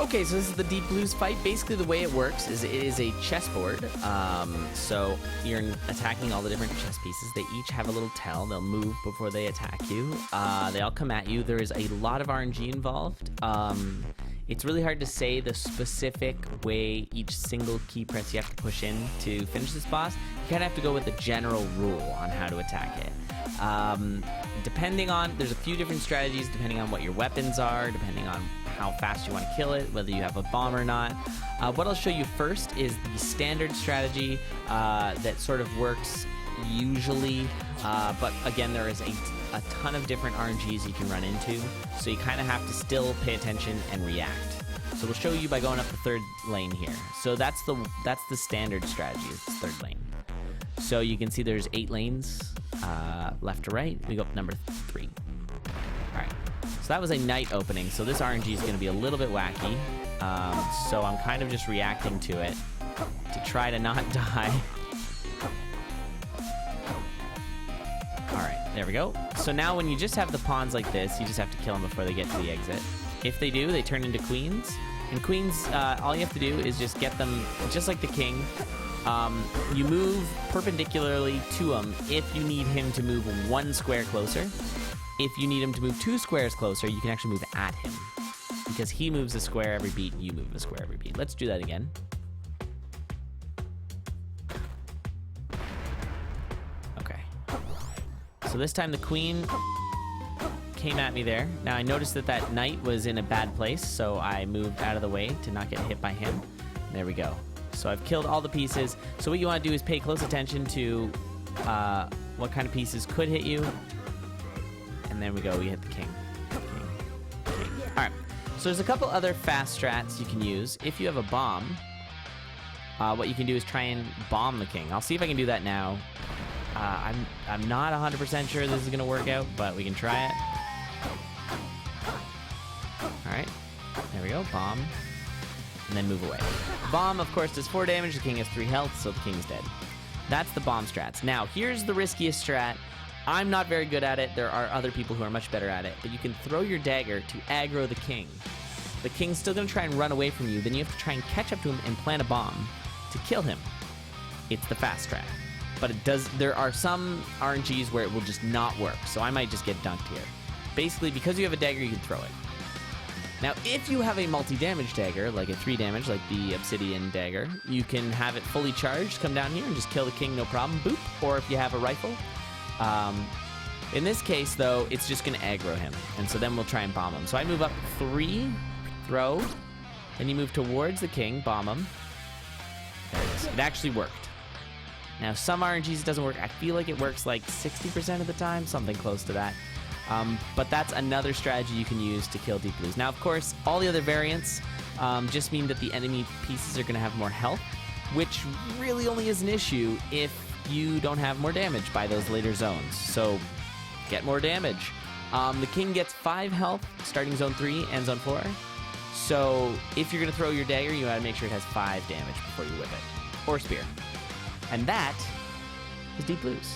Okay, so this is the Deep Blues fight. Basically, the way it works is it is a chessboard. So you're attacking all the different chess pieces. They each have a little tell. They'll move before they attack you. They all come at you. There is a lot of RNG involved. It's really hard to say the specific way each single key press you have to push in to finish this boss. You kind of have to go with a general rule on how to attack it. Depending on, there's a few different strategies depending on what your weapons are, depending on how fast you want to kill it, whether you have a bomb or not. What I'll show you first is the standard strategy that sort of works usually, but again, there is a ton of different RNGs you can run into, so you kind of have to still pay attention and react. So we'll show you by going up the third lane here. So that's the standard strategy, is the third lane. So you can see there's 8 lanes, left to right. We go up number 3. All right. So that was a night opening, so this RNG is going to be a little bit wacky. So I'm kind of just reacting to it to try to not die. All right, there we go. So now when you just have the pawns like this, you just have to kill them before they get to the exit. If they do, they turn into queens. And queens, all you have to do is just get them, just like the king. You move perpendicularly to him if you need him to move 1 square closer. If you need him to move 2 squares closer, you can actually move at him. Because he moves a square every beat, you move a square every beat. Let's do that again. Okay. So this time the queen came at me there. Now I noticed that that knight was in a bad place, so I moved out of the way to not get hit by him. There we go. So I've killed all the pieces. So what you want to do is pay close attention to what kind of pieces could hit you. And there we go, we hit the king. King. All right, so there's a couple other fast strats you can use. If you have a bomb, what you can do is try and bomb the king. I'll see if I can do that now. I'm not 100% sure this is gonna work out, but we can try it. All right, there we go, bomb. And then move away. Bomb, of course, does 4 damage. The king has 3 health, so the king's dead. That's the bomb strats. Now, here's the riskiest strat. I'm not very good at it. There are other people who are much better at it. But you can throw your dagger to aggro the king. The king's still going to try and run away from you. Then you have to try and catch up to him and plant a bomb to kill him. It's the fast strat. But it does. There are some RNGs where it will just not work. So I might just get dunked here. Basically, because you have a dagger, you can throw it. Now, if you have a multi-damage dagger, like a 3 damage, like the obsidian dagger, you can have it fully charged, come down here and just kill the king, no problem, boop. Or if you have a rifle. In this case, though, it's just going to aggro him. And so then we'll try and bomb him. So I move up 3, throw. Then you move towards the king, bomb him. There it is. It actually worked. Now, some RNGs it doesn't work. I feel like it works like 60% of the time, something close to that. But that's another strategy you can use to kill Deep Blues. Now, of course, all the other variants just mean that the enemy pieces are going to have more health, which really only is an issue if you don't have more damage by those later zones. So, get more damage. The king gets 5 health starting zone 3 and zone 4. So, if you're going to throw your dagger, you got to make sure it has 5 damage before you whip it. Or spear. And that is Deep Blues.